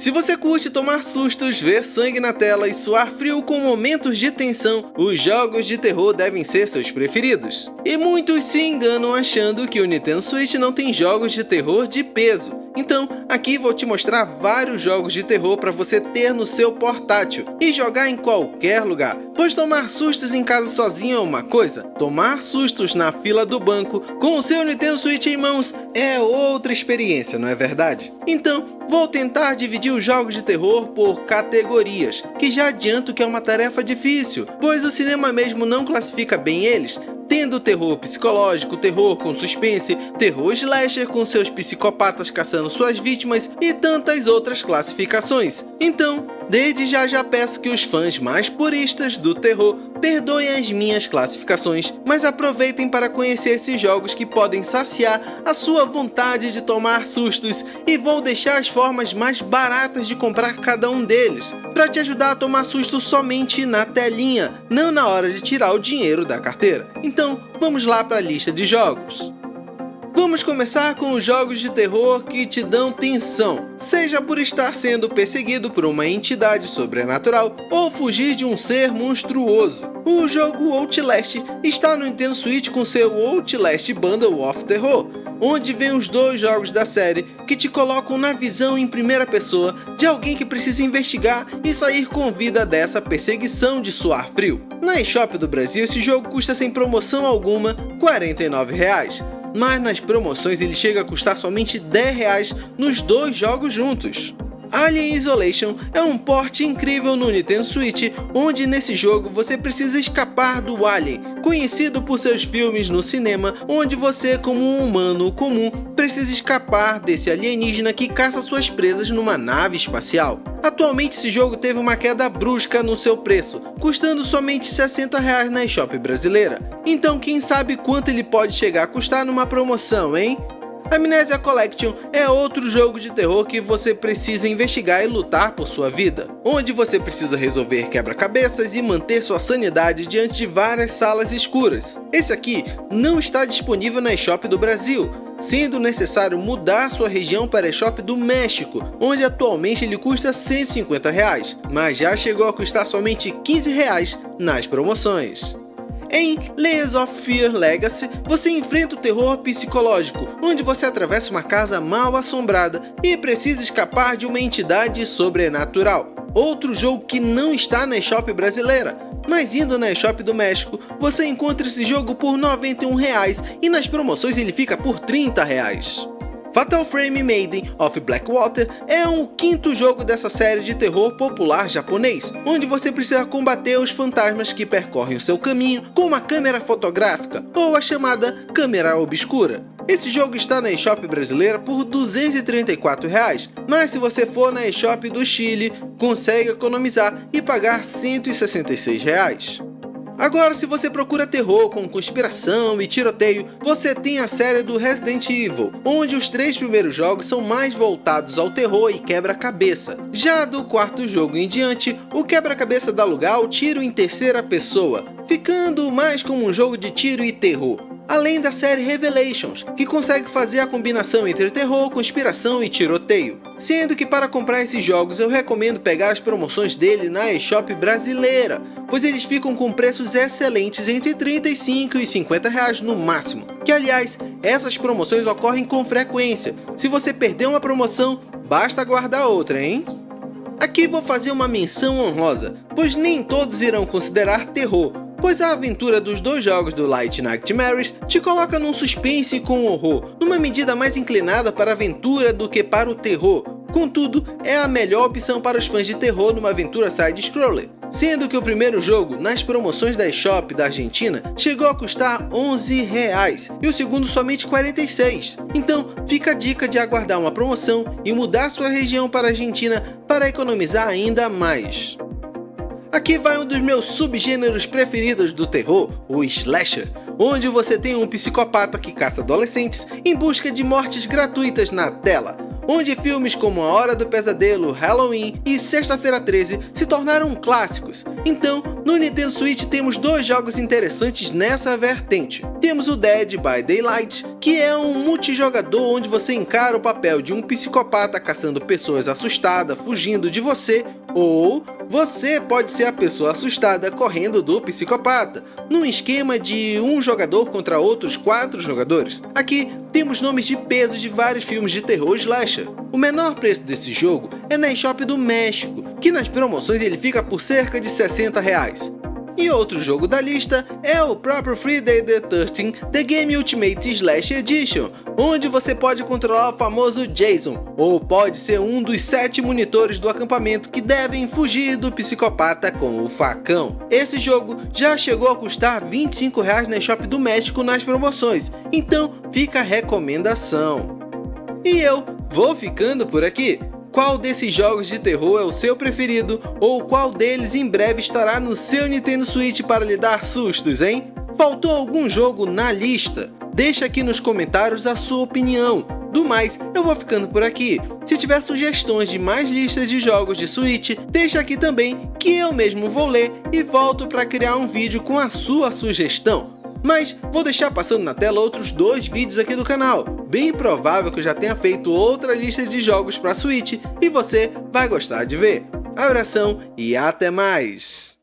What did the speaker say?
Se você curte tomar sustos, ver sangue na tela e suar frio com momentos de tensão, os jogos de terror devem ser seus preferidos. E muitos se enganam achando que o Nintendo Switch não tem jogos de terror de peso. Então, aqui vou te mostrar vários jogos de terror para você ter no seu portátil e jogar em qualquer lugar. Pois tomar sustos em casa sozinho é uma coisa, tomar sustos na fila do banco com o seu Nintendo Switch em mãos é outra experiência, não é verdade? Então, vou tentar dividir os jogos de terror por categorias, que já adianto que é uma tarefa difícil, pois o cinema mesmo não classifica bem eles, tendo terror psicológico, terror com suspense, terror slasher com seus psicopatas caçando suas vítimas e tantas outras classificações. Então, desde já peço que os fãs mais puristas do terror perdoem as minhas classificações, mas aproveitem para conhecer esses jogos que podem saciar a sua vontade de tomar sustos, e vou deixar as formas mais baratas de comprar cada um deles, para te ajudar a tomar susto somente na telinha, não na hora de tirar o dinheiro da carteira. Então, vamos lá para a lista de jogos. Vamos começar com os jogos de terror que te dão tensão, seja por estar sendo perseguido por uma entidade sobrenatural ou fugir de um ser monstruoso. O jogo Outlast está no Nintendo Switch com seu Outlast Bundle of Terror, onde vem os dois jogos da série que te colocam na visão em primeira pessoa de alguém que precisa investigar e sair com vida dessa perseguição de suar frio. Na eShop do Brasil, esse jogo custa sem promoção alguma R$ 49,00. Mas nas promoções ele chega a custar somente R$ 10,00 nos dois jogos juntos. Alien Isolation é um porte incrível no Nintendo Switch, onde nesse jogo você precisa escapar do Alien, conhecido por seus filmes no cinema, onde você, como um humano comum, precisa escapar desse alienígena que caça suas presas numa nave espacial. Atualmente esse jogo teve uma queda brusca no seu preço, custando somente R$ 60,00 na eShop brasileira. Então quem sabe quanto ele pode chegar a custar numa promoção, hein? Amnesia Collection é outro jogo de terror que você precisa investigar e lutar por sua vida, onde você precisa resolver quebra-cabeças e manter sua sanidade diante de várias salas escuras. Esse aqui não está disponível na eShop do Brasil, sendo necessário mudar sua região para a eShop do México, onde atualmente ele custa R$ 150,00, mas já chegou a custar somente R$ 15,00 nas promoções. Em Layers of Fear Legacy, você enfrenta o terror psicológico, onde você atravessa uma casa mal assombrada e precisa escapar de uma entidade sobrenatural. Outro jogo que não está na eShop brasileira, mas indo na eShop do México, você encontra esse jogo por R$ 91,00 e nas promoções ele fica por R$ 30,00. Fatal Frame Maiden of Blackwater é o quinto jogo dessa série de terror popular japonês, onde você precisa combater os fantasmas que percorrem o seu caminho com uma câmera fotográfica, ou a chamada câmera obscura. Esse jogo está na eShop brasileira por R$ 234,00, mas se você for na eShop do Chile, consegue economizar e pagar R$ 166,00. Agora, se você procura terror com conspiração e tiroteio, você tem a série do Resident Evil, onde os 3 primeiros jogos são mais voltados ao terror e quebra-cabeça. Já do quarto jogo em diante, o quebra-cabeça dá lugar ao tiro em terceira pessoa, ficando mais como um jogo de tiro e terror. Além da série Revelations, que consegue fazer a combinação entre terror, conspiração e tiroteio. Sendo que para comprar esses jogos eu recomendo pegar as promoções dele na eShop brasileira, pois eles ficam com preços excelentes entre R$ 35 e R$ 50,00 no máximo. Que aliás, essas promoções ocorrem com frequência. Se você perder uma promoção, basta guardar outra, hein? Aqui vou fazer uma menção honrosa, pois nem todos irão considerar terror, pois a aventura dos dois jogos do Light Nightmares te coloca num suspense com horror, numa medida mais inclinada para a aventura do que para o terror. Contudo, é a melhor opção para os fãs de terror numa aventura side-scroller, sendo que o primeiro jogo, nas promoções da eShop da Argentina, chegou a custar R$ 11,00 e o segundo somente R$ 46,00. Então, fica a dica de aguardar uma promoção e mudar sua região para a Argentina para economizar ainda mais. Aqui vai um dos meus subgêneros preferidos do terror, o slasher, onde você tem um psicopata que caça adolescentes em busca de mortes gratuitas na tela. onde filmes como A Hora do Pesadelo, Halloween e Sexta-feira 13 se tornaram clássicos. Então, no Nintendo Switch temos dois jogos interessantes nessa vertente. Temos o Dead by Daylight, que é um multijogador onde você encara o papel de um psicopata caçando pessoas assustadas fugindo de você, ou você pode ser a pessoa assustada correndo do psicopata, num esquema de um jogador contra outros 4 jogadores. Aqui temos nomes de peso de vários filmes de terror slasher. O menor preço desse jogo é na eShop do México, que nas promoções ele fica por cerca de R$60. E outro jogo da lista é o próprio Friday the 13th The Game Ultimate Slash Edition, onde você pode controlar o famoso Jason, ou pode ser um dos 7 monitores do acampamento que devem fugir do psicopata com o facão. Esse jogo já chegou a custar R$25 na eShop do México nas promoções, então fica a recomendação. E eu vou ficando por aqui. Qual desses jogos de terror é o seu preferido, ou qual deles em breve estará no seu Nintendo Switch para lhe dar sustos, hein? Faltou algum jogo na lista? Deixa aqui nos comentários a sua opinião. Do mais, eu vou ficando por aqui. Se tiver sugestões de mais listas de jogos de Switch, deixa aqui também que eu mesmo vou ler e volto para criar um vídeo com a sua sugestão. Mas vou deixar passando na tela outros 2 vídeos aqui do canal. Bem provável que eu já tenha feito outra lista de jogos para Switch e você vai gostar de ver. Abração e até mais!